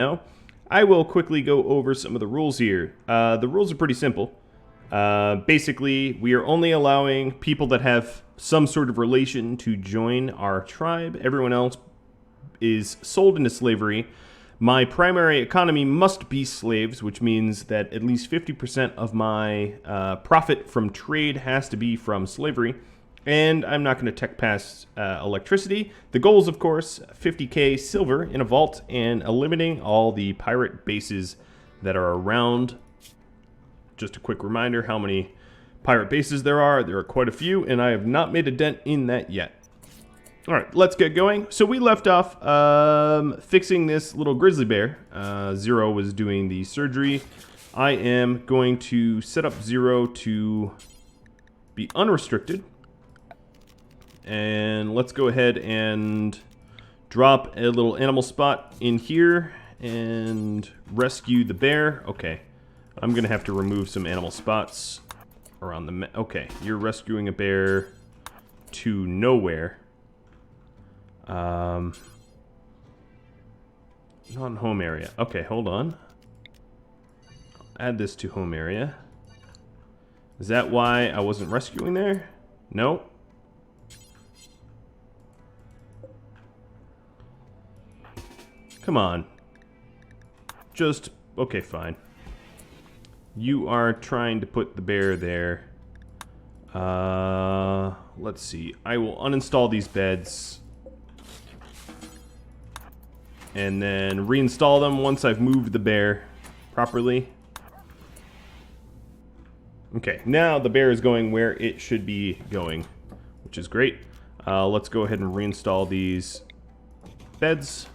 now, I will quickly go over some of the rules here. The rules are pretty simple. Basically, we are only allowing people that have some sort of relation to join our tribe. Everyone else is sold into slavery. My primary economy must be slaves, which means that at least 50% of my profit from trade has to be from slavery. And I'm not going to tech pass electricity. The goals, of course, 50k silver in a vault and eliminating all the pirate bases that are around. Just a quick reminder how many pirate bases there are. There are quite a few, and I have not made a dent in that yet. All right, let's get going. So we left off fixing this little grizzly bear. Zero was doing the surgery. I am going to set up Zero to be unrestricted. And let's go ahead and drop a little animal spot in here and rescue the bear. Okay, I'm going to have to remove some animal spots around the... Okay, you're rescuing a bear to nowhere. Not in home area. Okay, hold on. Add this to home area. Is that why I wasn't rescuing there? No. Come on. Just... Okay, fine. You are trying to put the bear there. Let's see. I will uninstall these beds. And then reinstall them once I've moved the bear properly. Okay, now the bear is going where it should be going, which is great. Let's go ahead and reinstall these beds.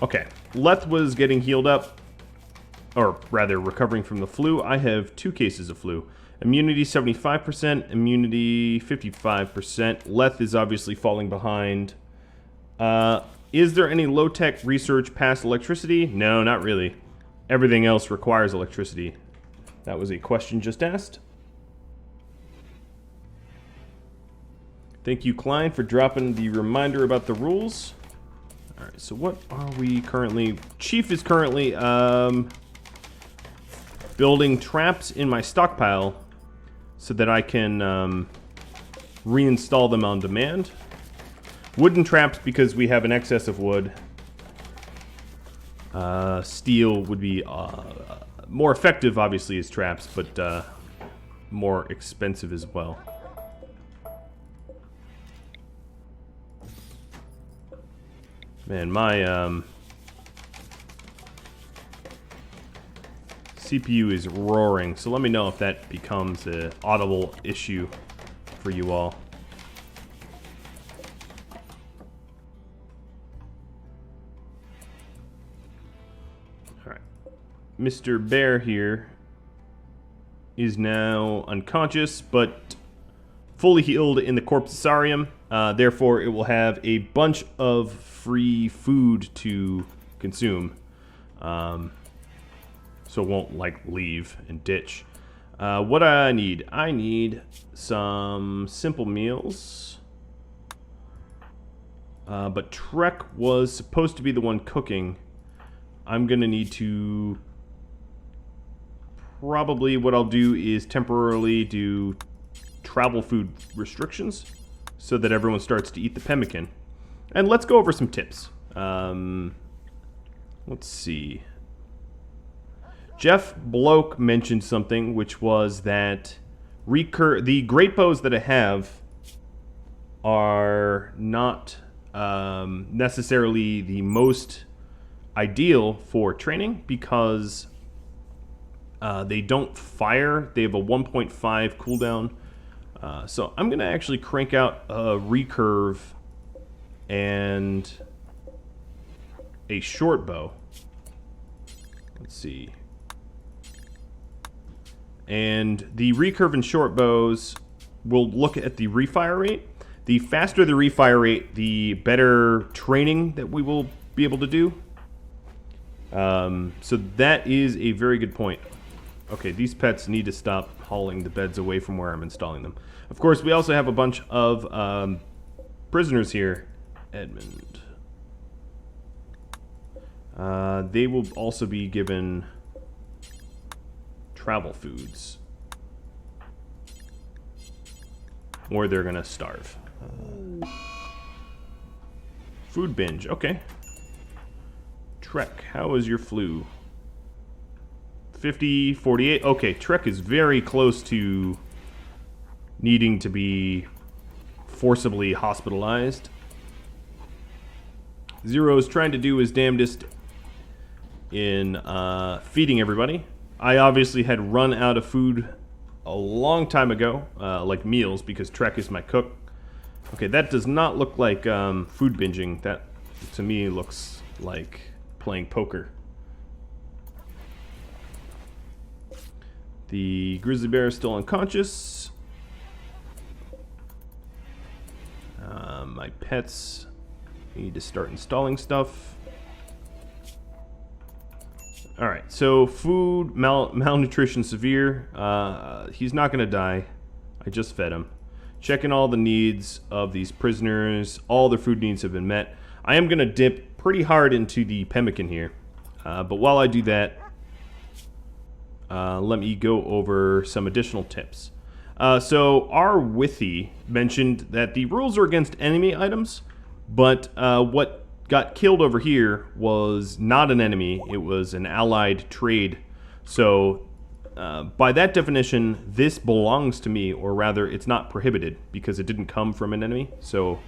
Okay, Leth was getting healed up, or rather recovering from the flu. I have 2 cases of flu. Immunity 75%, immunity 55%. Leth is obviously falling behind. Is there any low-tech research past electricity? No, not really. Everything else requires electricity. That was a question just asked. Thank you, Klein, for dropping the reminder about the rules. Alright, so what are we currently... Chief is currently building traps in my stockpile so that I can reinstall them on demand. Wooden traps because we have an excess of wood. Steel would be more effective, obviously, as traps, but more expensive as well. Man, my CPU is roaring, so let me know if that becomes an audible issue for you all. Alright. Mr. Bear here is now unconscious, but fully healed in the Corpusarium. Therefore, it will have a bunch of free food to consume. So it won't, like, leave and ditch. What do I need? I need some simple meals. But Trek was supposed to be the one cooking. I'm going to need to... Probably what I'll do is temporarily do travel food restrictions so that everyone starts to eat the pemmican. And let's go over some tips. Let's see. Jeff Bloke mentioned something, which was that the great bows that I have are not necessarily the most ideal for training because they don't fire. They have a 1.5 cooldown. So I'm going to actually crank out a recurve and a short bow. Let's see. And the recurve and short bows will look at the refire rate. The faster the refire rate, the better training that we will be able to do. So that is a very good point. Okay, these pets need to stop hauling the beds away from where I'm installing them. Of course, we also have a bunch of prisoners here. Edmund. They will also be given travel foods. Or they're gonna starve. Food binge, okay. Trek, how is your flu? 50, 48. Okay, Trek is very close to needing to be forcibly hospitalized. Zero's trying to do his damnedest in feeding everybody. I obviously had run out of food a long time ago, like meals, because Trek is my cook. Okay, that does not look like food binging. That, to me, looks like playing poker. The grizzly bear is still unconscious. My pets need to start installing stuff. Alright, so food, malnutrition severe. He's not going to die. I just fed him. Checking all the needs of these prisoners. All their food needs have been met. I am going to dip pretty hard into the pemmican here. But while I do that, let me go over some additional tips. So our Withy mentioned that the rules are against enemy items, but what got killed over here was not an enemy, it was an allied trade. So by that definition, this belongs to me, or rather it's not prohibited because it didn't come from an enemy. So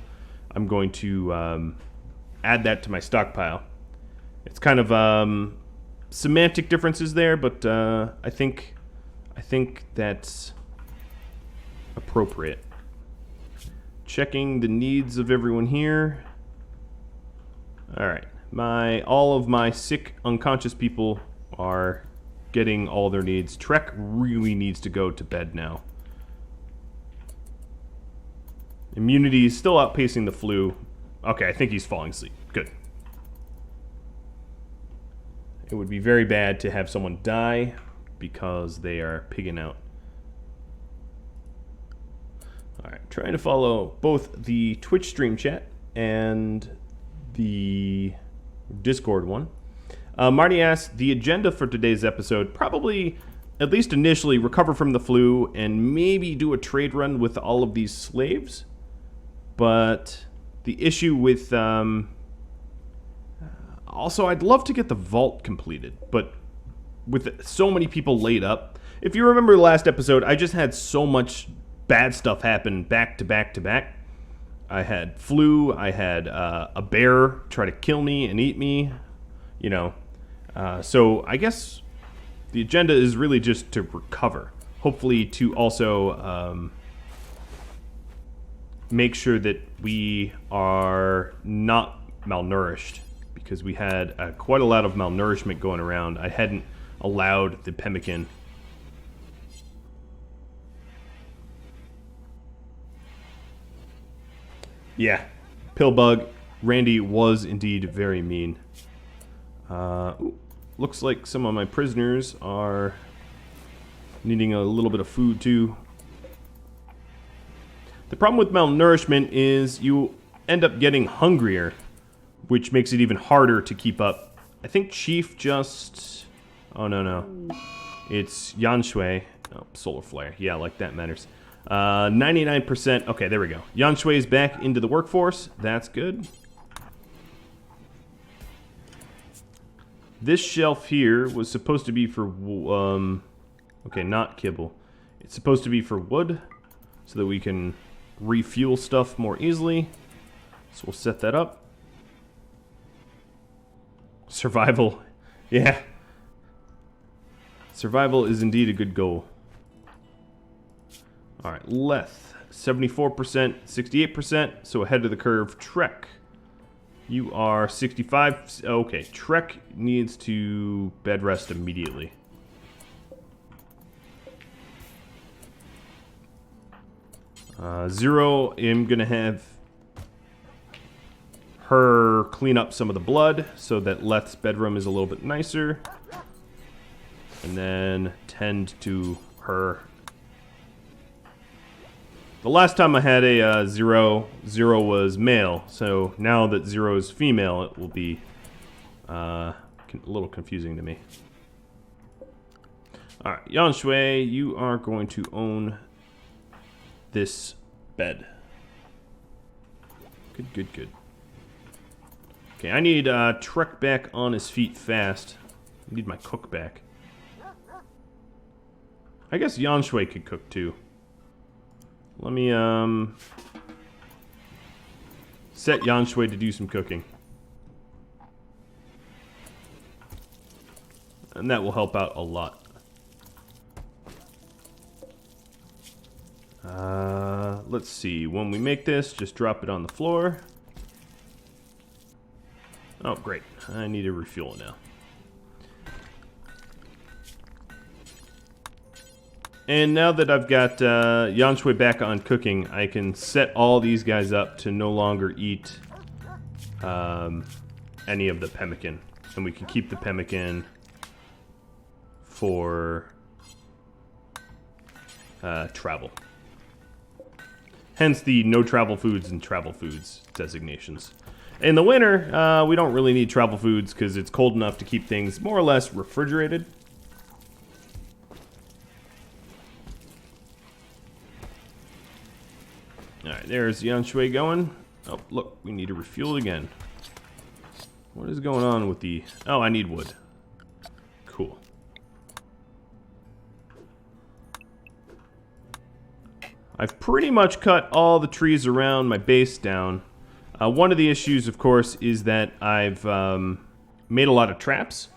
I'm going to add that to my stockpile. It's kind of semantic differences there, but I think that's appropriate. Checking the needs of everyone here. Alright, all of my sick, unconscious people are getting all their needs. Trek really needs to go to bed now. Immunity is still outpacing the flu. Okay, I think he's falling asleep. Good. It would be very bad to have someone die because they are pigging out. Alright, trying to follow both the Twitch stream chat and the Discord one. Marty asks, the agenda for today's episode, probably, at least initially, recover from the flu and maybe do a trade run with all of these slaves. But the issue with... also, I'd love to get the vault completed, but with so many people laid up... If you remember the last episode, I just had so much bad stuff happen back to back to back. I had flu, I had a bear try to kill me and eat me, you know. So I guess the agenda is really just to recover. Hopefully to also make sure that we are not malnourished, because we had quite a lot of malnourishment going around. I hadn't allowed the pemmican. Yeah, Pillbug. Randy was indeed very mean. Looks like some of my prisoners are needing a little bit of food too. The problem with malnourishment is you end up getting hungrier, which makes it even harder to keep up. I think Chief just... Oh, no. It's Yanshui. Oh, Solar Flare. Yeah, like that matters. 99%. Okay, there we go. Yanshui is back into the workforce. That's good. This shelf here was supposed to be for... okay, not kibble. It's supposed to be for wood, so that we can refuel stuff more easily. So we'll set that up. Survival. Yeah. Survival is indeed a good goal. Alright, Leth. 74%, 68%, so ahead of the curve. Trek. You are 65. Okay, Trek needs to bed rest immediately. Zero, I'm going to have her clean up some of the blood so that Leth's bedroom is a little bit nicer. And then tend to her. The last time I had a Zero was male, so now that Zero is female, it will be A little confusing to me. Alright, Yanshui, you are going to own this bed. Good, good, good. Okay, I need Trek back on his feet fast. I need my cook back. I guess Yanshui could cook too. Let me set Yanshui to do some cooking. And that will help out a lot. Let's see. When we make this, just drop it on the floor. Oh, great. I need to refuel it now. And now that I've got Yanshui back on cooking, I can set all these guys up to no longer eat any of the pemmican. And we can keep the pemmican for travel. Hence the no travel foods and travel foods designations. In the winter, we don't really need travel foods because it's cold enough to keep things more or less refrigerated. Alright, there's Yanshui going. Oh, look, we need to refuel it again. What is going on with the... Oh, I need wood. Cool. I've pretty much cut all the trees around my base down. One of the issues, of course, is that I've made a lot of traps.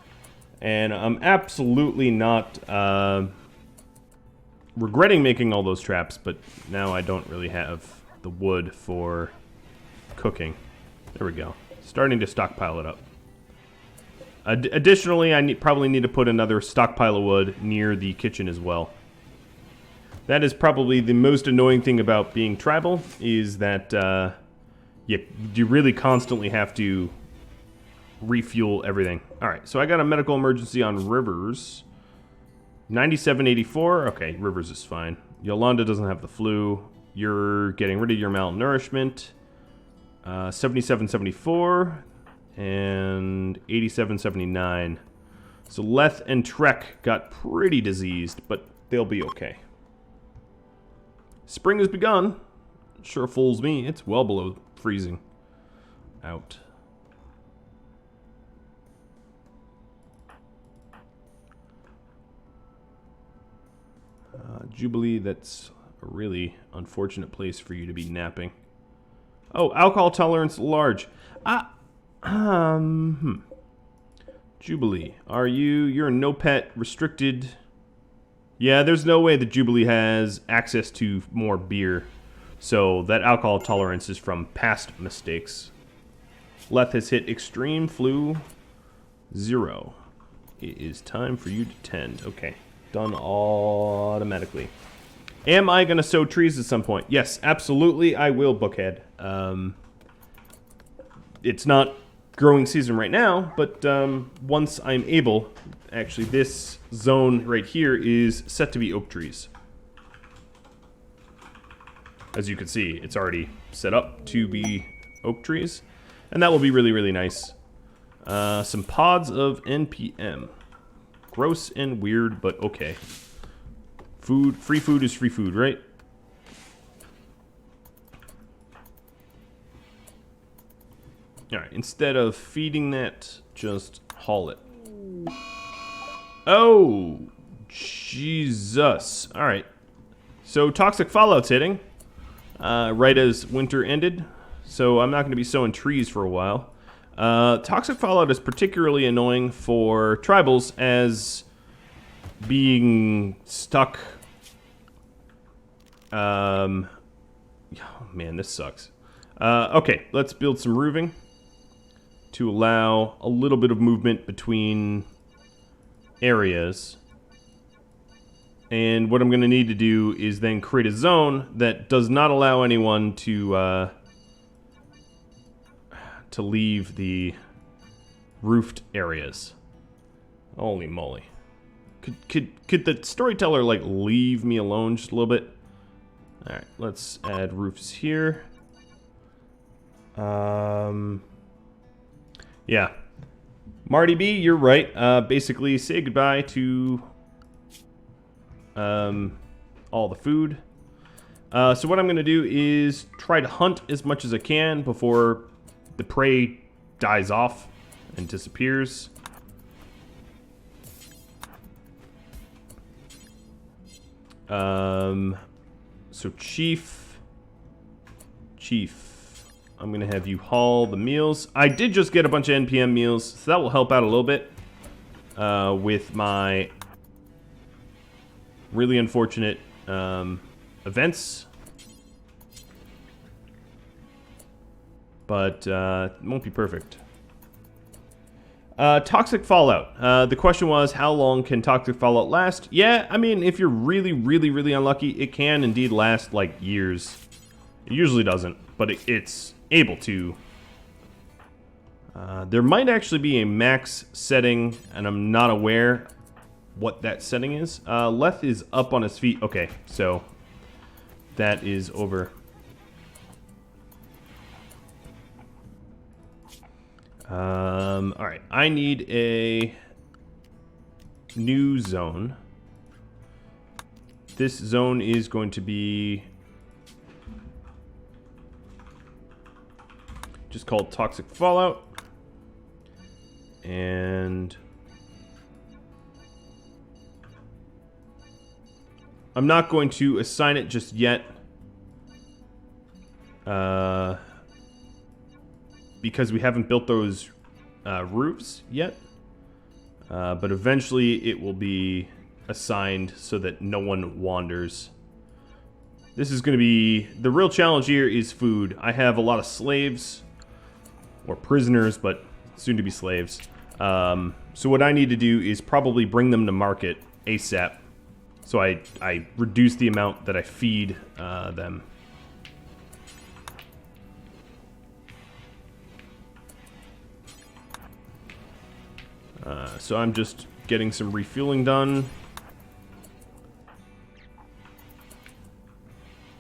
And I'm absolutely not regretting making all those traps, but now I don't really have the wood for cooking. There we go. Starting to stockpile it up. Additionally, I probably need to put another stockpile of wood near the kitchen as well. That is probably the most annoying thing about being tribal, is that you really constantly have to refuel everything. Alright, so I got a medical emergency on Rivers. 9784. Okay, Rivers is fine. Yolanda doesn't have the flu. You're getting rid of your malnourishment. 7774 and 8779. So Leth and Trek got pretty diseased, but they'll be okay. Spring has begun. Sure fools me. It's well below freezing. Out. Jubilee, that's a really unfortunate place for you to be napping. Oh, alcohol tolerance large. Jubilee, you're a no pet restricted. Yeah, there's no way that Jubilee has access to more beer. So that alcohol tolerance is from past mistakes. Leth has hit extreme flu 0. It is time for you to tend. Okay, done automatically. Am I going to sow trees at some point? Yes, absolutely I will, Bookhead. It's not growing season right now, but once I'm able... Actually, this zone right here is set to be oak trees. As you can see, it's already set up to be oak trees. And that will be really, really nice. Some pods of NPM. Gross and weird, but okay. Free food is free food, right? Alright, instead of feeding that, just haul it. Oh, Jesus. Alright. So, toxic fallout's hitting. Right as winter ended. So, I'm not going to be sowing trees for a while. Toxic fallout is particularly annoying for tribals as being stuck. Oh, man, this sucks. Okay, let's build some roofing to allow a little bit of movement between areas. And what I'm going to need to do is then create a zone that does not allow anyone to leave the roofed areas. Holy moly. Could the storyteller, like, leave me alone just a little bit? Alright, let's add roofs here. Yeah. Marty B, you're right. Basically, say goodbye to all the food. So what I'm going to do is try to hunt as much as I can before the prey dies off and disappears. So Chief, I'm going to have you haul the meals. I did just get a bunch of NPM meals, so that will help out a little bit with my really unfortunate events. But it won't be perfect. Toxic fallout. The question was, how long can toxic fallout last? Yeah, I mean, if you're really, really, really unlucky, it can indeed last like years. It usually doesn't, but it's able to. There might actually be a max setting, and I'm not aware what that setting is. Leth is up on his feet. Okay, so that is over. Alright, I need a new zone. This zone is going to be just called Toxic Fallout. And I'm not going to assign it just yet. Because we haven't built those roofs yet. But eventually it will be assigned so that no one wanders. This is going to be... The real challenge here is food. I have a lot of slaves. Or prisoners, but soon to be slaves. So what I need to do is probably bring them to market ASAP. So I reduce the amount that I feed them. So I'm just getting some refueling done.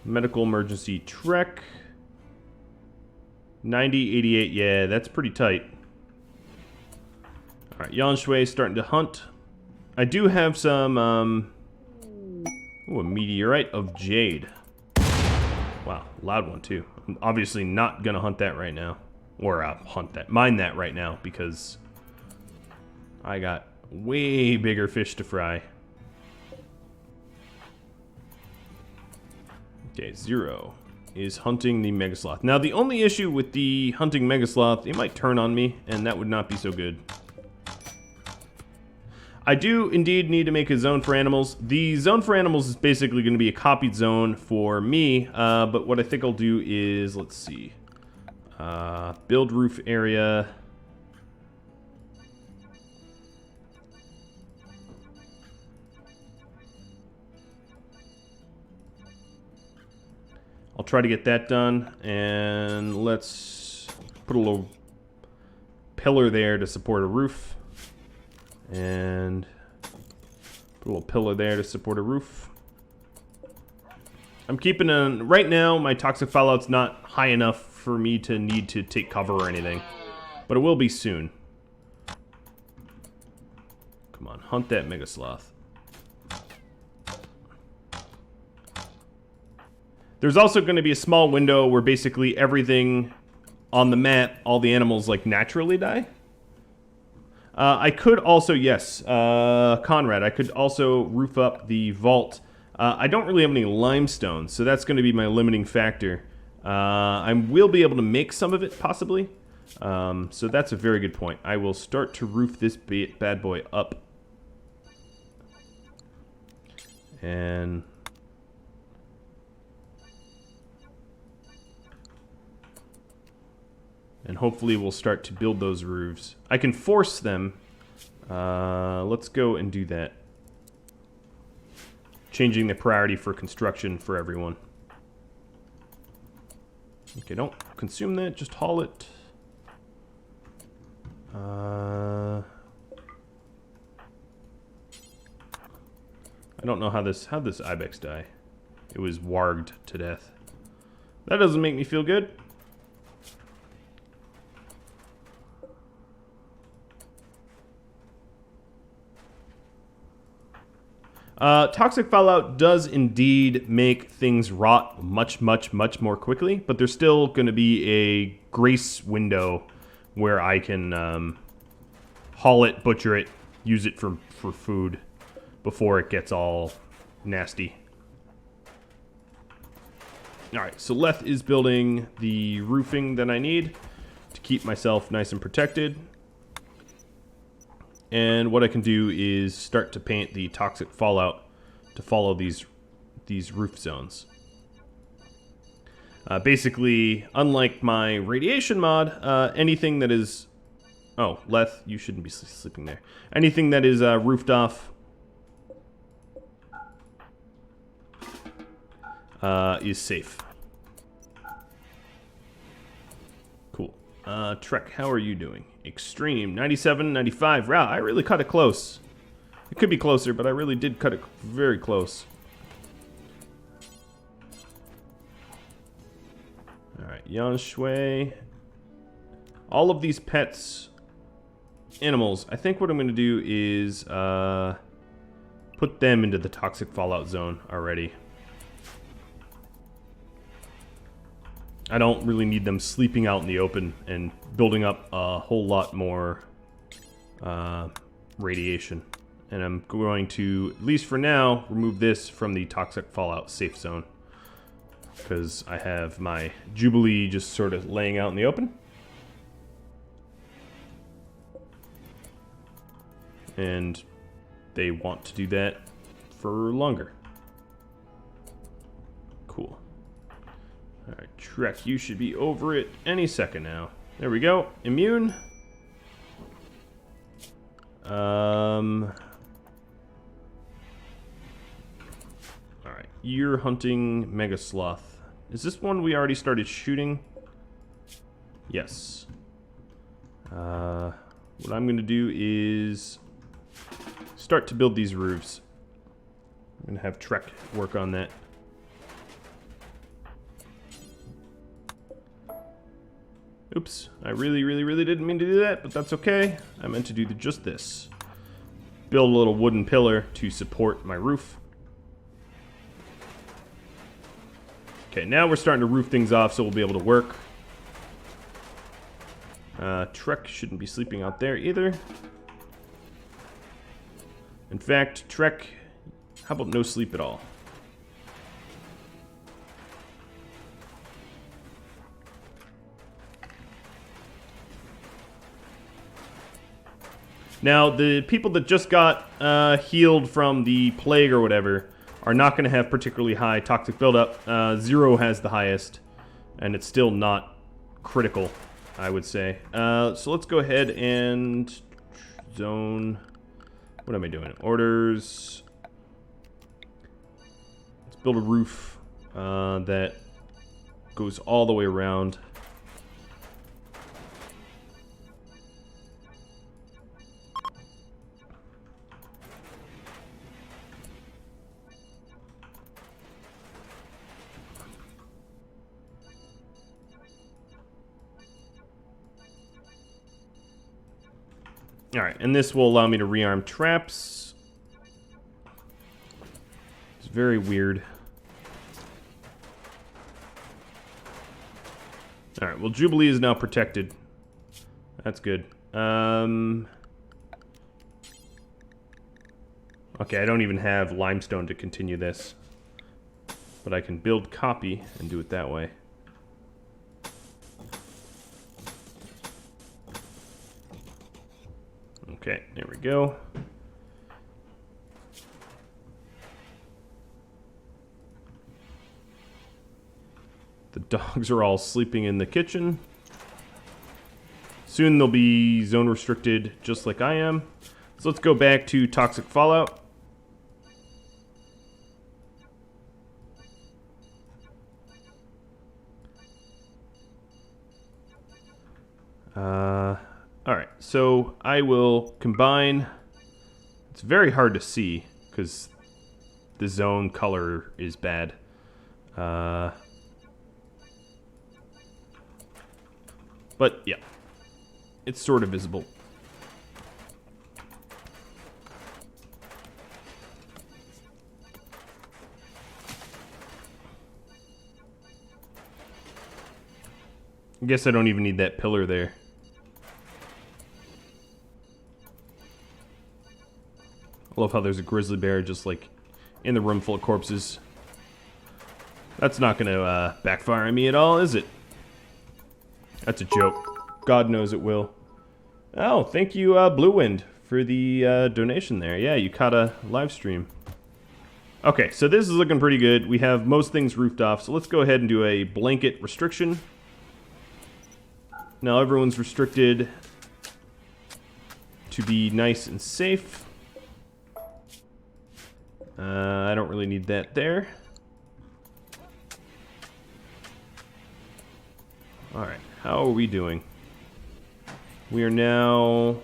Medical emergency trek. 90, 88, yeah, that's pretty tight. Alright, Yan Shui starting to hunt. I do have some, ooh, a meteorite of jade. Wow, loud one too. I'm obviously not gonna hunt that right now. Or mine that right now, because I got way bigger fish to fry. Okay, Zero is hunting the Megasloth. Now, the only issue with the hunting Megasloth, it might turn on me, and that would not be so good. I do indeed need to make a zone for animals. The zone for animals is basically going to be a copied zone for me, but what I think I'll do is, let's see, build roof area. I'll try to get that done, and let's put a little pillar there to support a roof, and put a little pillar there to support a roof. I'm keeping right now my toxic fallout's not high enough for me to need to take cover or anything, but it will be soon. Come on, hunt that Megasloth. There's also going to be a small window where basically everything on the map, all the animals, like, naturally die. I could also, yes, Conrad, I could also roof up the vault. I don't really have any limestone, so that's going to be my limiting factor. I will be able to make some of it, possibly. So that's a very good point. I will start to roof this bad boy up. And hopefully we'll start to build those roofs. I can force them. Let's go and do that. Changing the priority for construction for everyone. Okay, don't consume that, just haul it. I don't know how'd this ibex die. It was warged to death. That doesn't make me feel good. Toxic fallout does indeed make things rot much more quickly, but there's still going to be a grace window where I can haul it, butcher it, use it for food before it gets all nasty. Alright, so Leth is building the roofing that I need to keep myself nice and protected. And what I can do is start to paint the toxic fallout to follow these roof zones. Basically, unlike my radiation mod, anything that is... Oh, Leth, you shouldn't be sleeping there. Anything that is roofed off is safe. Cool. Trek, how are you doing? Extreme, 97, 95. Wow, I really cut it close. It could be closer, but I really did cut it very close. Alright, Yan Shui. All of these pets, animals, I think what I'm going to do is put them into the toxic fallout zone already. I don't really need them sleeping out in the open and building up a whole lot more radiation. And I'm going to, at least for now, remove this from the toxic fallout safe zone. Because I have my Jubilee just sort of laying out in the open. And they want to do that for longer. Cool. Alright, Trek, you should be over it any second now. There we go. Immune. Alright, you're hunting Mega Sloth. Is this one we already started shooting? Yes. What I'm going to do is start to build these roofs. I'm going to have Trek work on that. Oops, I really didn't mean to do that, but that's okay. I meant to do just this. Build a little wooden pillar to support my roof. Okay, now we're starting to roof things off so we'll be able to work. Trek shouldn't be sleeping out there either. In fact, Trek, how about no sleep at all? Now, the people that just got healed from the plague or whatever are not going to have particularly high toxic buildup. 0 has the highest, and it's still not critical, I would say. So let's go ahead and zone... What am I doing? Orders. Let's build a roof that goes all the way around. Alright, and this will allow me to rearm traps. It's very weird. Alright, well, Jubilee is now protected. That's good. Okay, I don't even have limestone to continue this. But I can build copy and do it that way. Okay, there we go. The dogs are all sleeping in the kitchen. Soon they'll be zone restricted just like I am. So let's go back to toxic fallout. Alright, so I will combine... It's very hard to see because the zone color is bad. But yeah, it's sort of visible. guess I don't even need that pillar there. I love how there's a grizzly bear just like in the room full of corpses. That's not gonna backfire on me at all, is it? That's a joke. God knows it will. Oh, thank you, Blue Wind, for the donation there. Yeah, you caught a live stream. Okay, so this is looking pretty good. We have most things roofed off, so let's go ahead and do a blanket restriction. Now everyone's restricted to be nice and safe. I don't really need that there. Alright, how are we doing? We are now...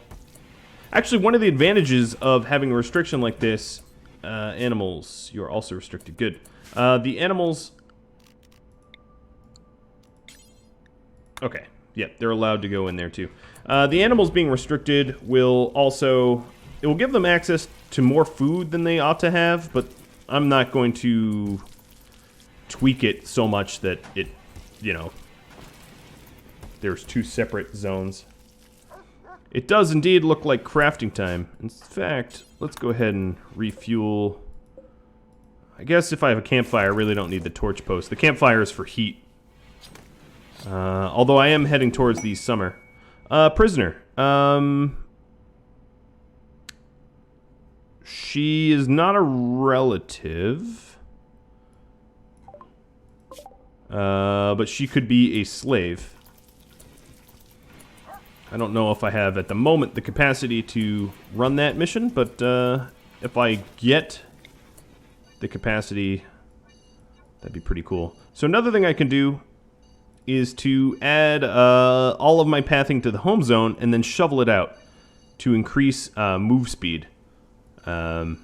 Actually, one of the advantages of having a restriction like this, animals, you are also restricted. Good. The animals... Okay, yep, they're allowed to go in there too. The animals being restricted will also... It will give them access to more food than they ought to have, but I'm not going to tweak it so much that it, you know, there's two separate zones. It does indeed look like crafting time. In fact, let's go ahead and refuel. I guess if I have a campfire, I really don't need the torch post. The campfire is for heat. Although I am heading towards the summer. Prisoner. She is not a relative. But she could be a slave. I don't know if I have, at the moment, the capacity to run that mission, but if I get the capacity, that'd be pretty cool. So another thing I can do is to add all of my pathing to the home zone and then shovel it out to increase move speed. And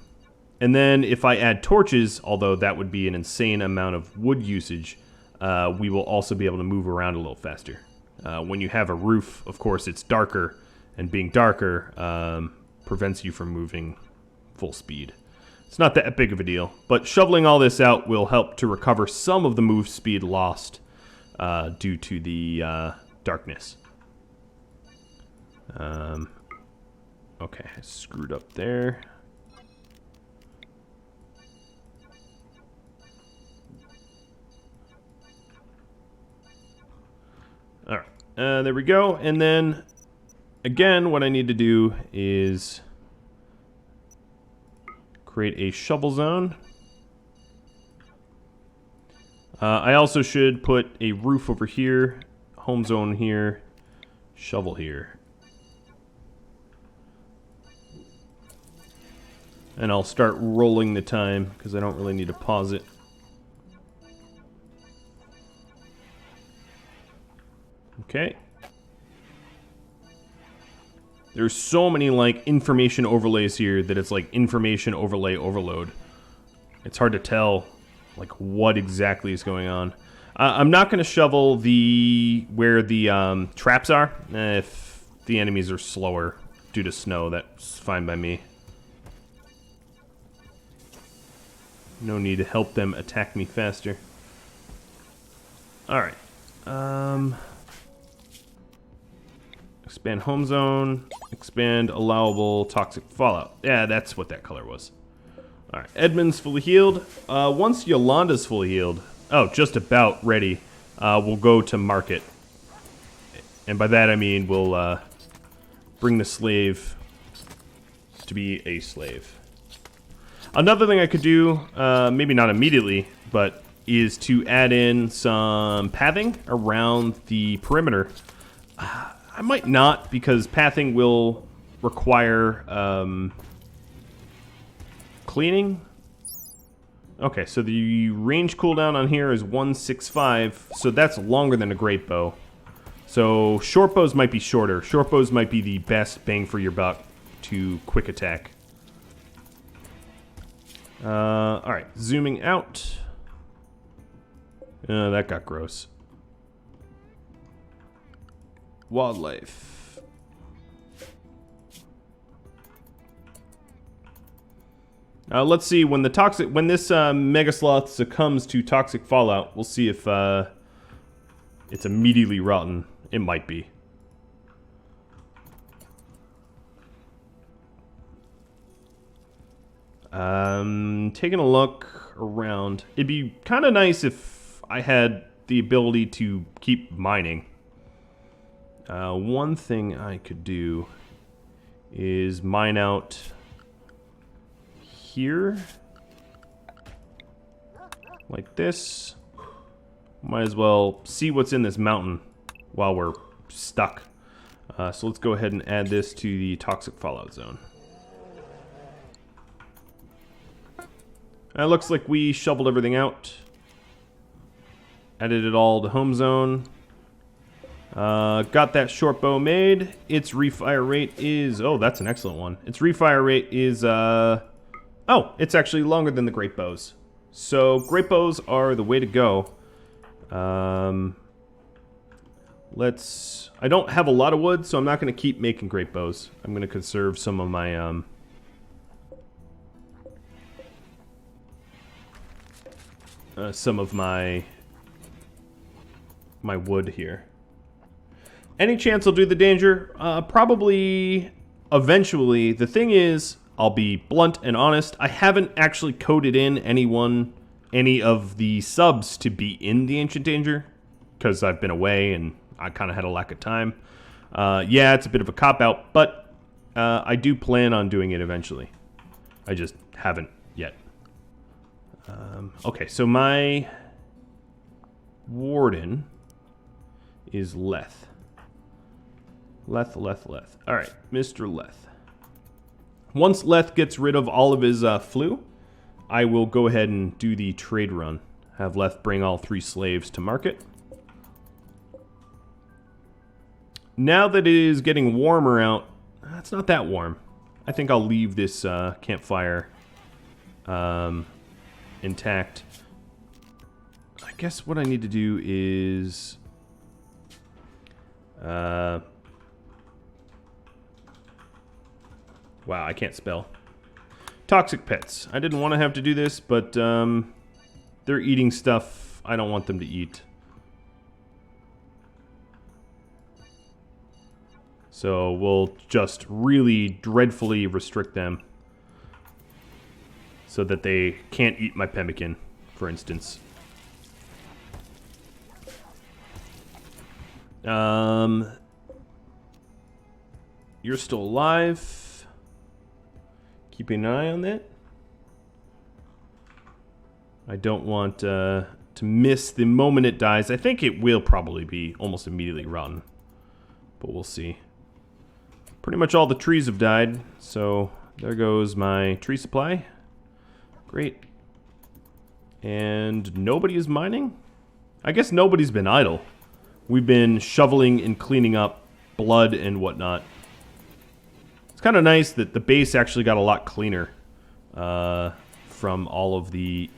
then if I add torches, although that would be an insane amount of wood usage, we will also be able to move around a little faster. When you have a roof, of course, it's darker, and being darker prevents you from moving full speed. It's not that big of a deal, but shoveling all this out will help to recover some of the move speed lost due to the darkness. Okay, I screwed up there. Alright, there we go. And then, again, what I need to do is create a shovel zone. I also should put a roof over here, home zone here, shovel here. And I'll start rolling the time, because I don't really need to pause it. Okay. There's so many, like, information overlays here that it's like information overlay overload. It's hard to tell, like, what exactly is going on. I'm not going to shovel where the traps are. If the enemies are slower due to snow, that's fine by me. No need to help them attack me faster. Alright. Expand home zone. Expand allowable toxic fallout. Yeah, that's what that color was. Alright, Edmund's fully healed. Once Yolanda's fully healed, oh, just about ready, we'll go to market. And by that I mean we'll bring the slave to be a slave. Another thing I could do, maybe not immediately, but is to add in some pathing around the perimeter. I might not, because pathing will require cleaning. Okay, so the range cooldown on here is 165, so that's longer than a great bow. So short bows might be shorter. Short bows might be the best bang for your buck to quick attack. Alright, zooming out. That got gross. Wildlife. Let's see, when this Mega Sloth succumbs to toxic fallout, we'll see if it's immediately rotten. It might be. Taking a look around. It'd be kind of nice if I had the ability to keep mining. One thing I could do is mine out here. Like this. Might as well see what's in this mountain while we're stuck. So let's go ahead and add this to the toxic fallout zone. It looks like we shoveled everything out. Added it all to home zone. Got that short bow made. Its refire rate is... Oh, that's an excellent one. Its refire rate is... Oh, it's actually longer than the great bows. So, great bows are the way to go. Let's... I don't have a lot of wood, so I'm not going to keep making great bows. I'm going to conserve some of my... my wood here. Any chance I'll do the danger? Probably eventually. The thing is, I'll be blunt and honest, I haven't actually coded in any of the subs to be in the Ancient Danger, because I've been away and I kind of had a lack of time. Yeah, it's a bit of a cop-out, but I do plan on doing it eventually. I just haven't yet. Okay, so my warden is Leth. Leth. Alright, Mr. Leth. Once Leth gets rid of all of his flu, I will go ahead and do the trade run. Have Leth bring all 3 slaves to market. Now that it is getting warmer out, it's not that warm. I think I'll leave this campfire intact. I guess what I need to do is... Wow, I can't spell. Toxic pets. I didn't want to have to do this, but they're eating stuff I don't want them to eat. So we'll just really dreadfully restrict them so that they can't eat my pemmican, for instance. You're still alive. Keeping an eye on that. I don't want to miss the moment it dies. I think it will probably be almost immediately rotten, but we'll see. Pretty much all the trees have died, so there goes my tree supply. Great. And nobody is mining? I guess nobody's been idle. We've been shoveling and cleaning up blood and whatnot. It's kind of nice that the base actually got a lot cleaner from all of the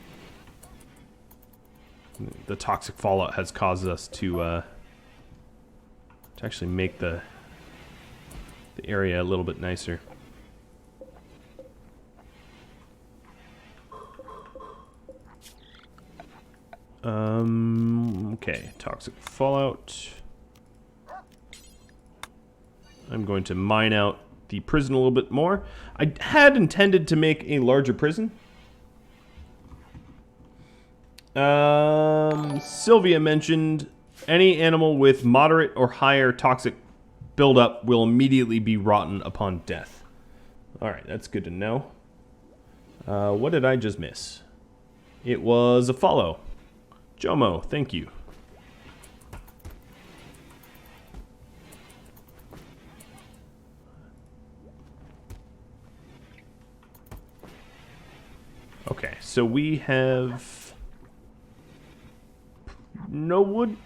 toxic fallout has caused us to actually make the area a little bit nicer. Okay, toxic fallout. I'm going to mine out the prison a little bit more. I had intended to make a larger prison. Sylvia mentioned any animal with moderate or higher toxic buildup will immediately be rotten upon death. Alright, that's good to know. What did I just miss? It was a follow. Jomo, thank you. Okay, so we have no wood.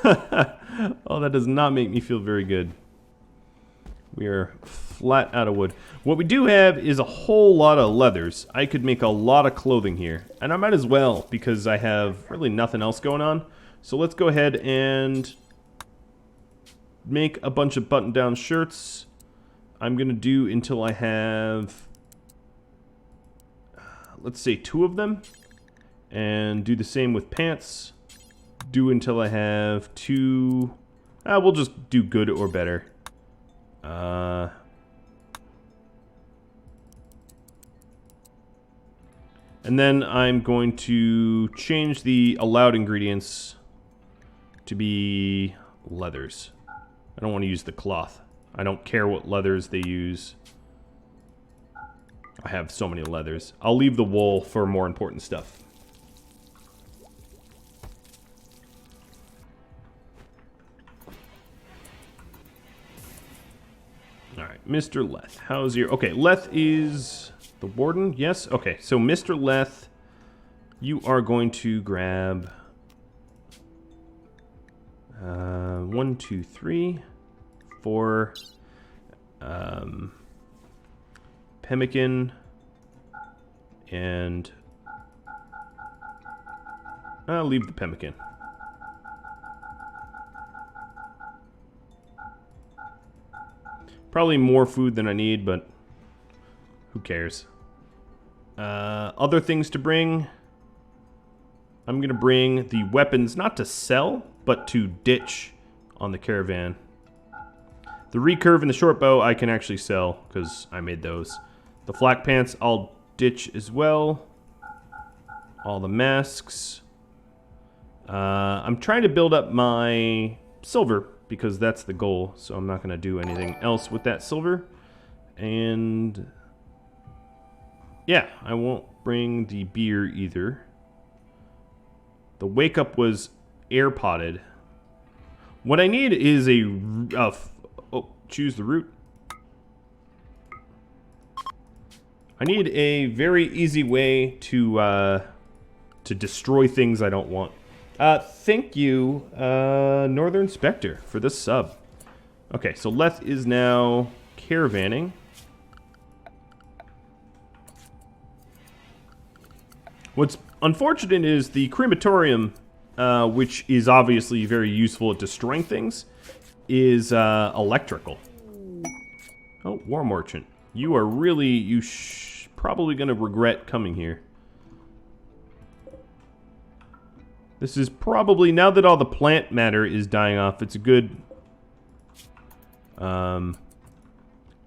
Oh, that does not make me feel very good. We are flat out of wood. What we do have is a whole lot of leathers. I could make a lot of clothing here. And I might as well, because I have really nothing else going on. So let's go ahead and make a bunch of button-down shirts. I'm going to do until I have, let's say 2 of them. And do the same with pants. do until I have 2... we'll just do good or better. And then I'm going to change the allowed ingredients to be leathers. I don't want to use the cloth. I don't care what leathers they use. I have so many leathers. I'll leave the wool for more important stuff. Alright, Mr. Leth. How's your... Okay, Leth is... the warden? Yes? Okay, so Mr. Leth, you are going to grab... 1, 2, 3, 4... pemmican... and... I'll leave the pemmican. Probably more food than I need, but who cares? Other things to bring. I'm going to bring the weapons, not to sell, but to ditch on the caravan. The recurve and the short bow I can actually sell, because I made those. The flak pants I'll ditch as well. All the masks. I'm trying to build up my silver, because that's the goal, so I'm not going to do anything else with that silver. And yeah, I won't bring the beer either. The wake up was air potted. What I need is a choose the route. I need a very easy way to destroy things I don't want. Thank you, Northern Spectre, for this sub. Okay, so Leth is now caravanning. What's unfortunate is the crematorium, which is obviously very useful at destroying things, is electrical. Oh, War Merchant. You are really, probably going to regret coming here. This is probably, now that all the plant matter is dying off, it's a good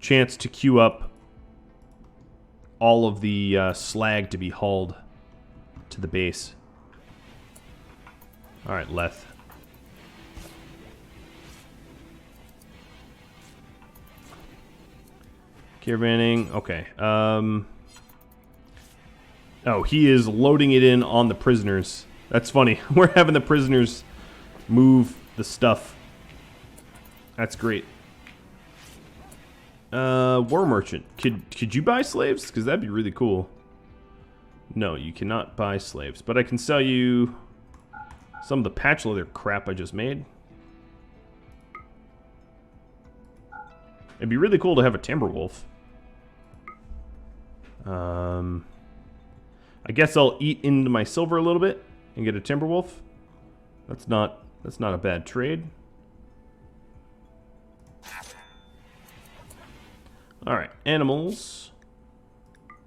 chance to queue up all of the slag to be hauled to the base. Alright, Leth. Caravanning, okay. Oh, he is loading it in on the prisoners. That's funny. We're having the prisoners move the stuff. That's great. War Merchant. Could you buy slaves? Because that'd be really cool. No, you cannot buy slaves. But I can sell you some of the patch leather crap I just made. It'd be really cool to have a timber wolf. I guess I'll eat into my silver a little bit and get a timber wolf. That's not a bad trade. Alright, animals.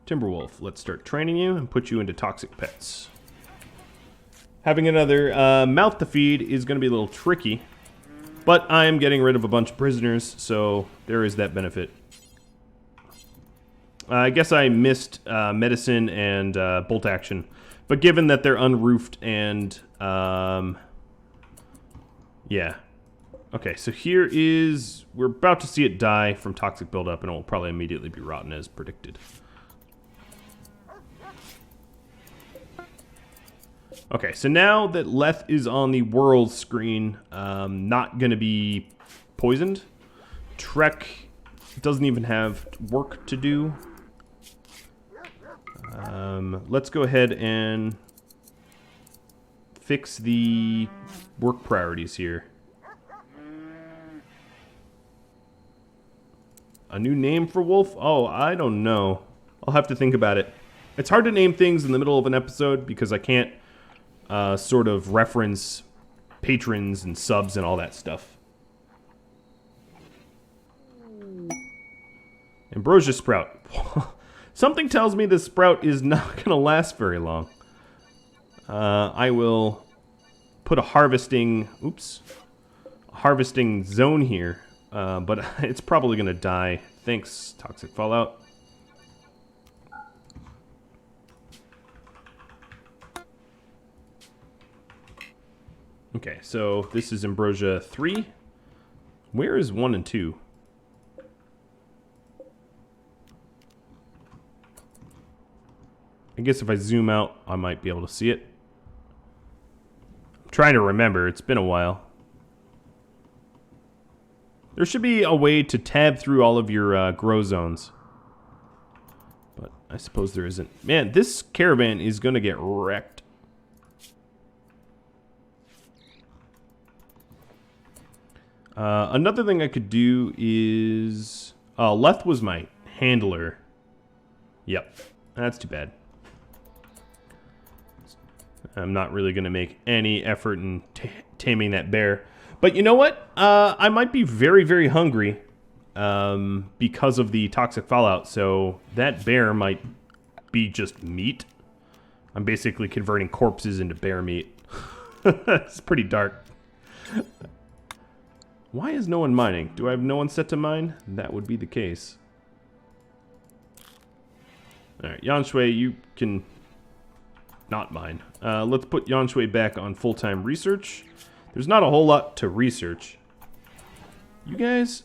Timberwolf, let's start training you and put you into toxic pets. Having another mouth to feed is going to be a little tricky, but I am getting rid of a bunch of prisoners, so there is that benefit. I guess I missed medicine and bolt action, but given that they're unroofed and yeah. Okay, so here is, we're about to see it die from toxic buildup, and it will probably immediately be rotten as predicted. Okay, so now that Leth is on the world screen, not going to be poisoned. Trek doesn't even have work to do. Let's go ahead and fix the work priorities here. A new name for Wolf? Oh, I don't know. I'll have to think about it. It's hard to name things in the middle of an episode because I can't sort of reference patrons and subs and all that stuff. Ambrosia Sprout. Something tells me this sprout is not going to last very long. I will put a harvesting zone here, but it's probably gonna die. Thanks, Toxic Fallout. Okay, so this is Ambrosia 3. Where is 1 and 2? I guess if I zoom out, I might be able to see it. I'm trying to remember. It's been a while. There should be a way to tab through all of your grow zones. But I suppose there isn't. Man, this caravan is going to get wrecked. Another thing I could do is... Leth was my handler. Yep, that's too bad. I'm not really going to make any effort in taming that bear. But you know what? I might be very, very hungry because of the toxic fallout. So that bear might be just meat. I'm basically converting corpses into bear meat. It's pretty dark. Why is no one mining? Do I have no one set to mine? That would be the case. Alright, Yanshui, you can not mine. Let's put Yanshui back on full-time research. There's not a whole lot to research. You guys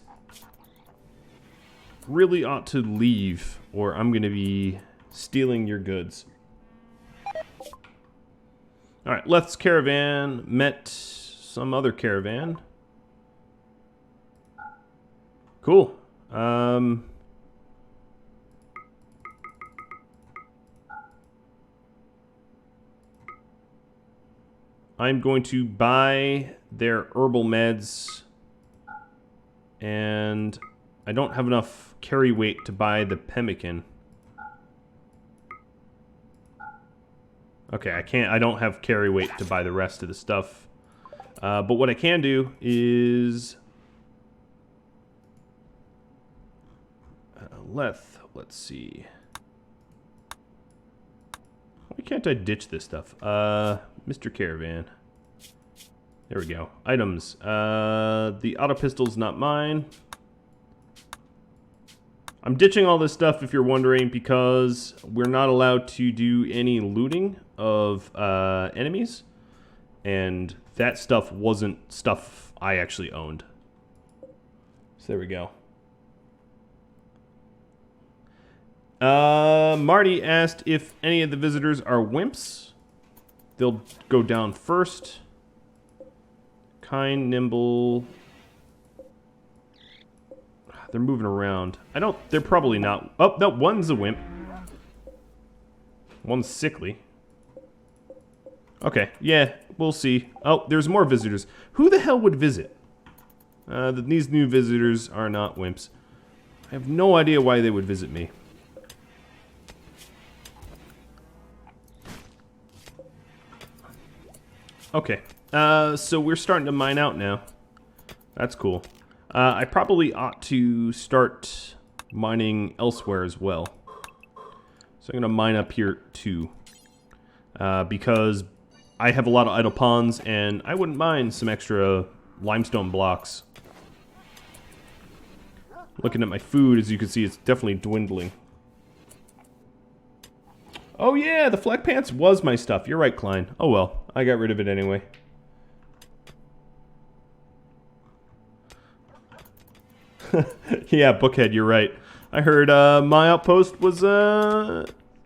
really ought to leave, or I'm going to be stealing your goods. Alright, Leth's caravan met some other caravan. Cool. I'm going to buy their herbal meds, and I don't have enough carry weight to buy the pemmican. Okay, I don't have carry weight to buy the rest of the stuff. But what I can do is... let's see. Why can't I ditch this stuff? Mr. Caravan. There we go. Items. The auto pistol's not mine. I'm ditching all this stuff, if you're wondering, because we're not allowed to do any looting of enemies. And that stuff wasn't stuff I actually owned. So there we go. Marty asked if any of the visitors are wimps. They'll go down first. Kind, nimble. They're moving around. They're probably not. Oh, no, one's a wimp. One's sickly. Okay, yeah, we'll see. Oh, there's more visitors. Who the hell would visit? These new visitors are not wimps. I have no idea why they would visit me. Okay, so we're starting to mine out now. That's cool. I probably ought to start mining elsewhere as well. So I'm going to mine up here too. Because I have a lot of idle ponds, and I wouldn't mind some extra limestone blocks. Looking at my food, as you can see, it's definitely dwindling. Oh yeah, the flak pants was my stuff. You're right, Klein. Oh well, I got rid of it anyway. Yeah, Bookhead, you're right. I heard my outpost was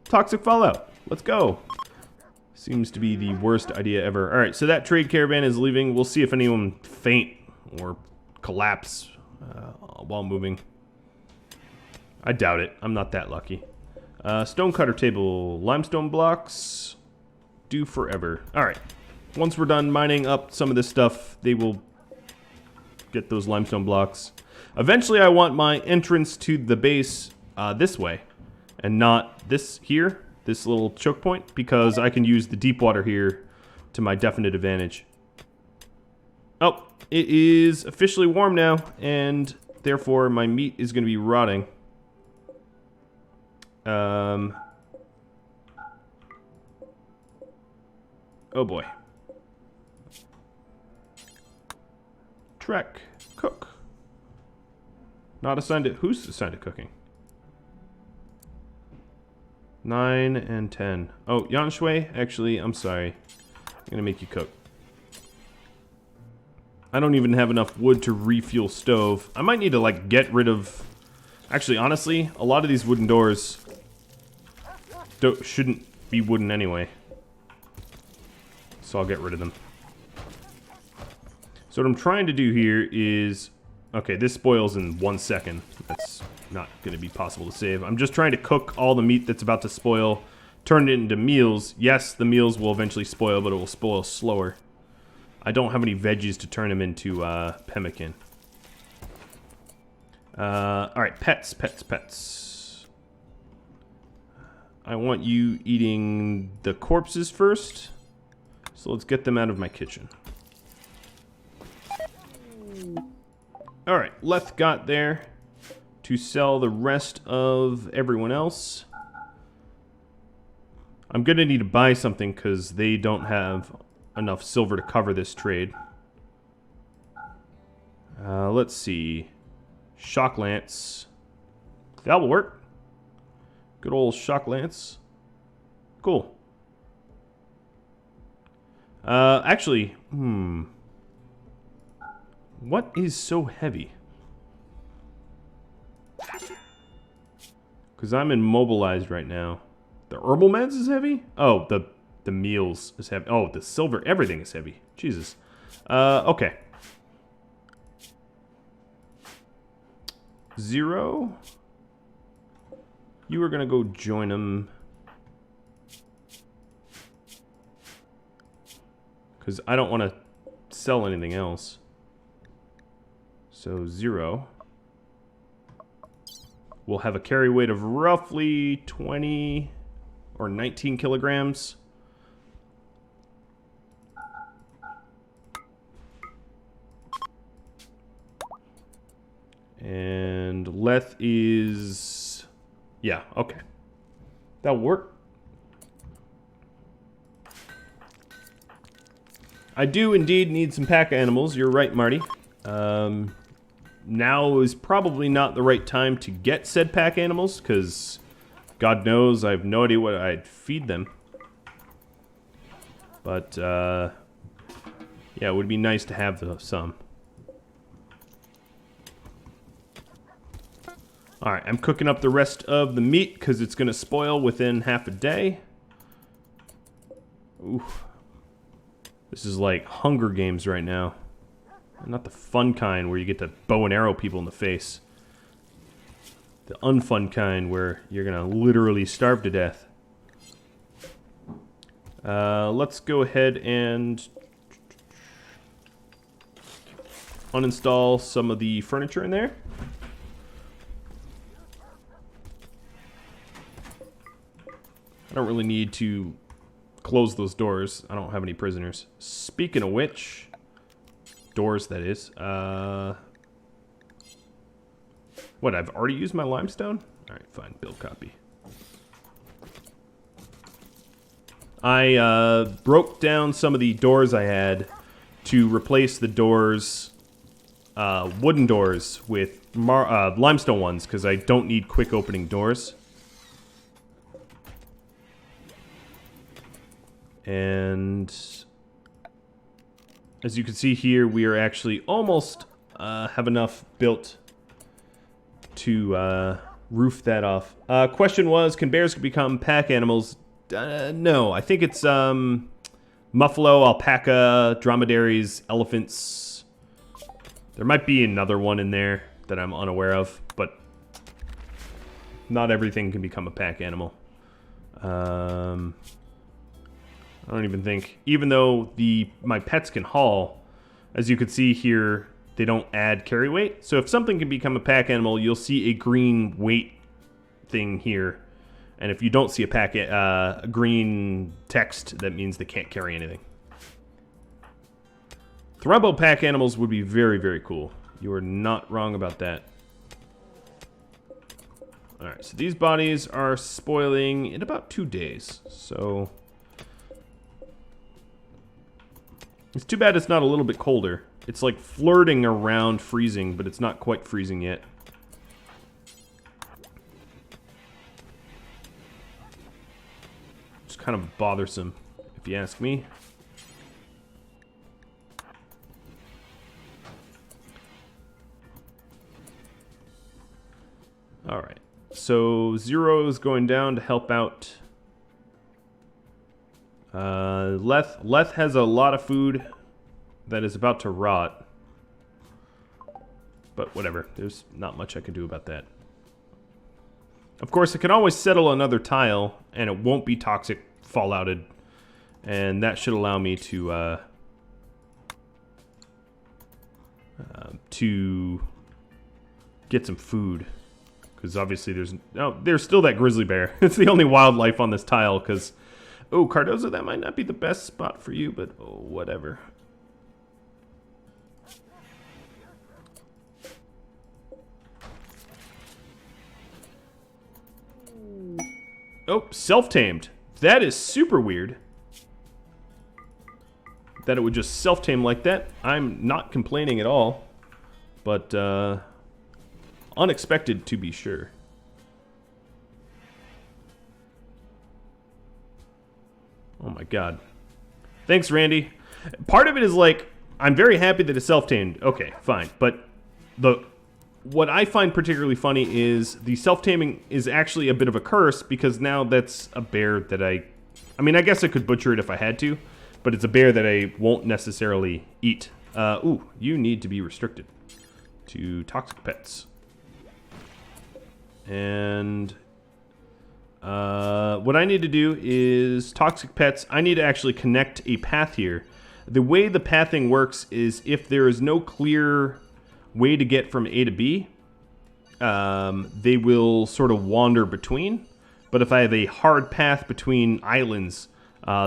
toxic fallout. Let's go. Seems to be the worst idea ever. Alright, so that trade caravan is leaving. We'll see if anyone faint or collapse while moving. I doubt it. I'm not that lucky. Stonecutter table. Limestone blocks. Do forever. Alright. Once we're done mining up some of this stuff, they will get those limestone blocks. Eventually, I want my entrance to the base this way. And not this here. This little choke point. Because I can use the deep water here to my definite advantage. Oh, it is officially warm now. And therefore, my meat is going to be rotting. Oh boy. Trek. Cook. Not assigned to... Who's assigned to cooking? 9 and 10. Oh, Yanshui, actually, I'm sorry. I'm gonna make you cook. I don't even have enough wood to refuel stove. I might need to, like, get rid of... Actually, honestly, a lot of these wooden doors shouldn't be wooden anyway. So I'll get rid of them. So what I'm trying to do here is... Okay, this spoils in 1 second. That's not going to be possible to save. I'm just trying to cook all the meat that's about to spoil, turn it into meals. Yes, the meals will eventually spoil, but it will spoil slower. I don't have any veggies to turn them into pemmican. Alright, pets. I want you eating the corpses first. So let's get them out of my kitchen. Alright, Leth got there to sell the rest of everyone else. I'm gonna need to buy something because they don't have enough silver to cover this trade. Let's see. Shock Lance. That will work. Good old Shock Lance. Cool. Actually, what is so heavy? Because I'm immobilized right now. The herbal meds is heavy? Oh, the meals is heavy. Oh, the silver, everything is heavy. Jesus. Okay. 0. You are gonna go join them. Because I don't want to sell anything else. So 0 will have a carry weight of roughly 20 or 19 kilograms. And Leth is... Yeah, okay. That'll work. I do indeed need some pack animals. You're right, Marty. Now is probably not the right time to get said pack animals, because God knows I have no idea what I'd feed them. But, yeah, it would be nice to have some. Alright, I'm cooking up the rest of the meat, because it's going to spoil within half a day. Oof. This is like Hunger Games right now. Not the fun kind where you get to bow and arrow people in the face. The unfun kind where you're gonna literally starve to death. Let's go ahead and uninstall some of the furniture in there. I don't really need to close those doors. I don't have any prisoners. Speaking of which... Doors, that is. What, I've already used my limestone? Alright, fine. Build copy. I broke down some of the doors I had to replace the doors, wooden doors, with limestone ones, because I don't need quick opening doors. And... as you can see here, we are actually almost have enough built to roof that off. Question was, can bears become pack animals? No, I think it's muffalo, alpaca, dromedaries, elephants. There might be another one in there that I'm unaware of, but not everything can become a pack animal. I don't even think, even though my pets can haul, as you can see here, they don't add carry weight. So if something can become a pack animal, you'll see a green weight thing here. And if you don't see a green text, that means they can't carry anything. Thrumbo pack animals would be very, very cool. You are not wrong about that. Alright, so these bodies are spoiling in about 2 days. So... it's too bad it's not a little bit colder. It's like flirting around freezing, but it's not quite freezing yet. It's kind of bothersome, if you ask me. Alright, so Zero is going down to help out. Leth has a lot of food that is about to rot. But whatever, there's not much I can do about that. Of course, I can always settle another tile, and it won't be toxic fallouted. And that should allow me to get some food. Because obviously there's still that grizzly bear. It's the only wildlife on this tile, because... Oh, Cardozo, that might not be the best spot for you, but oh, whatever. Oh, self-tamed. That is super weird. That it would just self-tame like that. I'm not complaining at all. But, unexpected to be sure. Oh my god. Thanks, Randy. Part of it is like, I'm very happy that it's self-tamed. Okay, fine. But what I find particularly funny is the self-taming is actually a bit of a curse, because now that's a bear that I mean, I guess I could butcher it if I had to, but it's a bear that I won't necessarily eat. Ooh, you need to be restricted to toxic pets. And... what I need to do is toxic pets. I need to actually connect a path here. The way the pathing works is if there is no clear way to get from A to B, they will sort of wander between. But if I have a hard path between islands,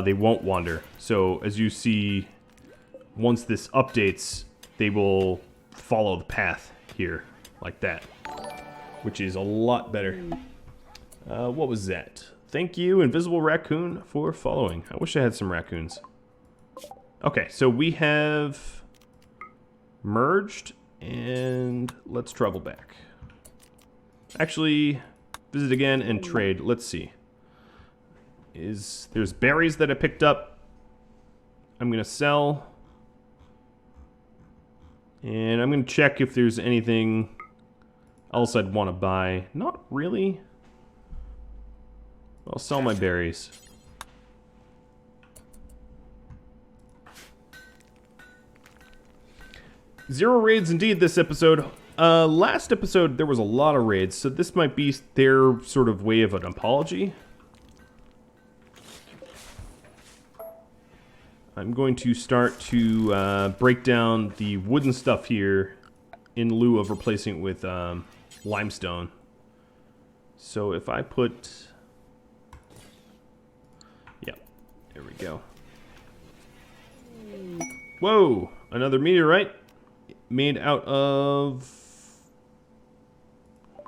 they won't wander. So as you see, once this updates, they will follow the path here, like that, which is a lot better. What was that? Thank you, Invisible Raccoon, for following. I wish I had some raccoons. Okay, so we have merged, and let's travel back. Actually, visit again and trade. Let's see. There's berries that I picked up. I'm going to sell. And I'm going to check if there's anything else I'd want to buy. Not really. I'll sell my berries. Zero raids indeed this episode. Last episode there was a lot of raids, so this might be their sort of way of an apology. I'm going to start to break down the wooden stuff here in lieu of replacing it with limestone. So if I put... There we go. Whoa! Another meteorite made out of...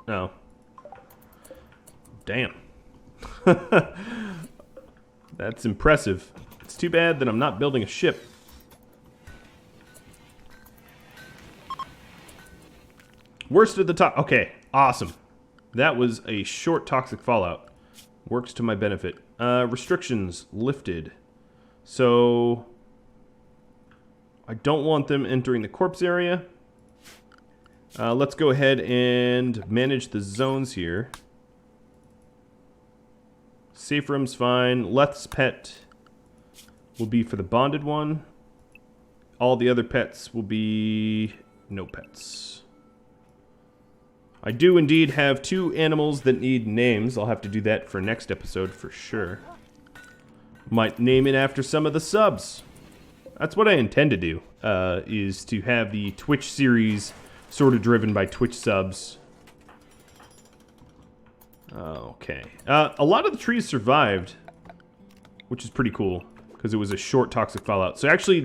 Oh. Damn. That's impressive. It's too bad that I'm not building a ship. Worst at the top. Okay, awesome. That was a short toxic fallout. Works to my benefit. Restrictions lifted. So I don't want them entering the corpse area. Let's go ahead and manage the zones here. Safe room's fine. Leth's pet will be for the bonded one. All the other pets will be no pets. I do indeed have 2 animals that need names. I'll have to do that for next episode for sure. Might name it after some of the subs. That's what I intend to do, is to have the Twitch series sort of driven by Twitch subs. Okay. A lot of the trees survived, which is pretty cool, because it was a short toxic fallout. So actually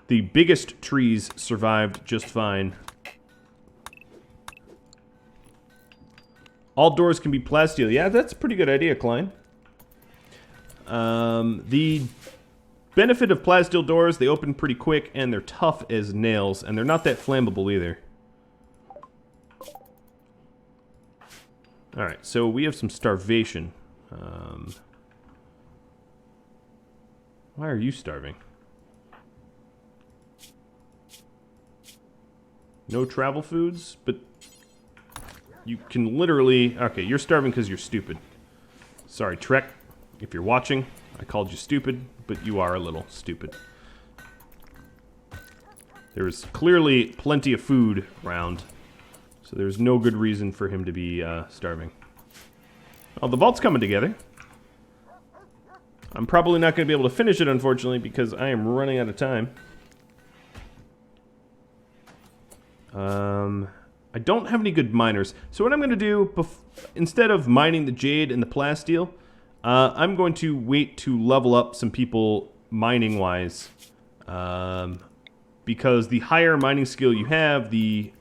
the biggest trees survived just fine. All doors can be plasteel. Yeah, that's a pretty good idea, Klein. The Benefit of plasteel doors, they open pretty quick, and they're tough as nails, and they're not that flammable either. Alright, so we have some starvation. Why are you starving? No travel foods, but you can literally... Okay, you're starving because you're stupid. Sorry, Trek, if you're watching. I called you stupid, but you are a little stupid. There is clearly plenty of food around, so there's no good reason for him to be starving. Well, the vault's coming together. I'm probably not going to be able to finish it, unfortunately, because I am running out of time. I don't have any good miners, so what I'm going to do, instead of mining the jade and the plasteel, I'm going to wait to level up some people mining-wise, because the higher mining skill you have, the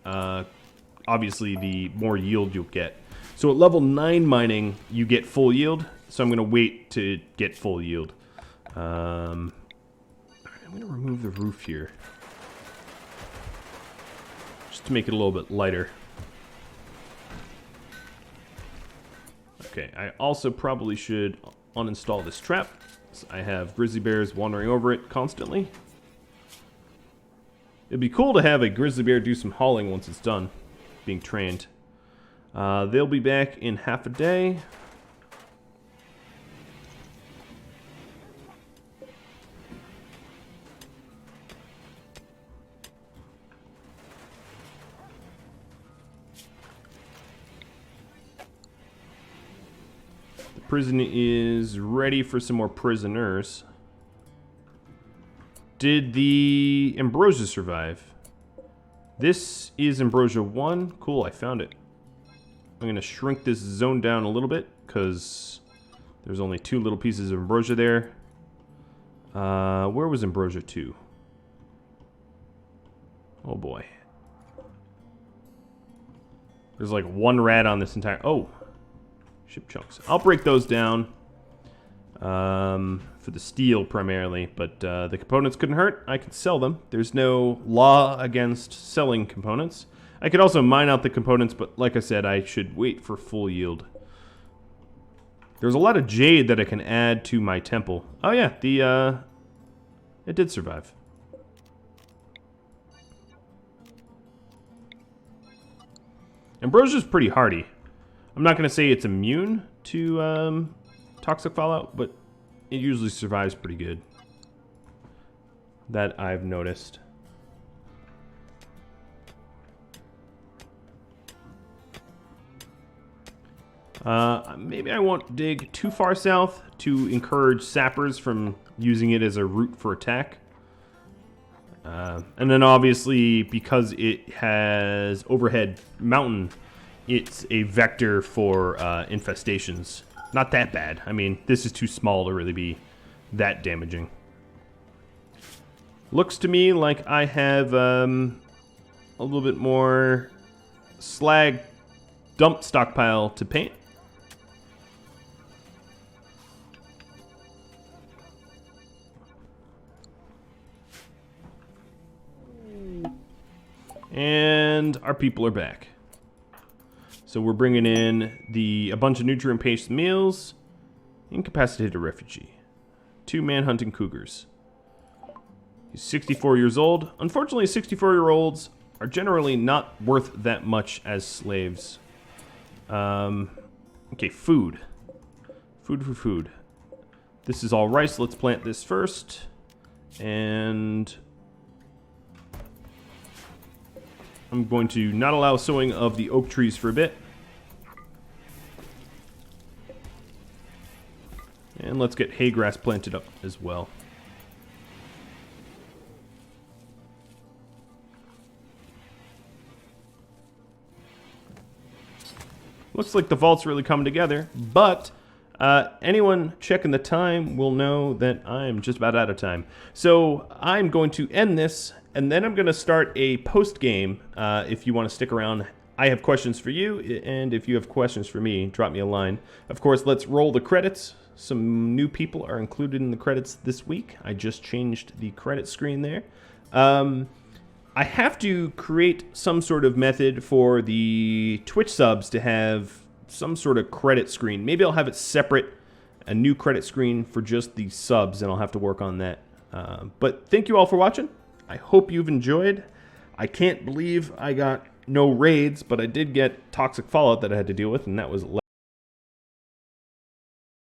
obviously the more yield you'll get. So at level 9 mining, you get full yield, so I'm going to wait to get full yield. I'm going to remove the roof here, just to make it a little bit lighter. Okay, I also probably should uninstall this trap. I have grizzly bears wandering over it constantly. It'd be cool to have a grizzly bear do some hauling once it's done being trained. They'll be back in half a day. Prison is ready for some more prisoners. Did the ambrosia survive? This is ambrosia 1. Cool, I found it. I'm going to shrink this zone down a little bit because there's only 2 little pieces of ambrosia there. Where was ambrosia 2? Oh boy. There's like 1 rat on this entire... Oh! Ship chunks. I'll break those down for the steel primarily, but the components couldn't hurt. I could sell them. There's no law against selling components. I could also mine out the components, but like I said, I should wait for full yield. There's a lot of jade that I can add to my temple. Oh yeah, it did survive. Ambrosia's pretty hardy. I'm not going to say it's immune to toxic fallout, but it usually survives pretty good. That I've noticed. Maybe I won't dig too far south to encourage sappers from using it as a route for attack. And then obviously, because it has overhead mountain, it's a vector for infestations. Not that bad. I mean, this is too small to really be that damaging. Looks to me like I have a little bit more slag dump stockpile to paint. And our people are back. So we're bringing in a bunch of nutrient-paced meals, incapacitated refugee, 2 man-hunting cougars. He's 64 years old. Unfortunately, 64-year-olds are generally not worth that much as slaves. Okay, food. Food. This is all rice. Let's plant this first. And I'm going to not allow sowing of the oak trees for a bit. And let's get hay grass planted up as well. Looks like the vault's really come together, but anyone checking the time will know that I'm just about out of time. So I'm going to end this, and then I'm going to start a post-game, if you want to stick around I have questions for you, and if you have questions for me, drop me a line. Of course, let's roll the credits. Some new people are included in the credits this week. I just changed the credit screen there. I have to create some sort of method for the Twitch subs to have some sort of credit screen. Maybe I'll have it separate, a new credit screen for just the subs, and I'll have to work on that. But thank you all for watching. I hope you've enjoyed. I can't believe I got no raids, but I did get Toxic Fallout that I had to deal with, and that was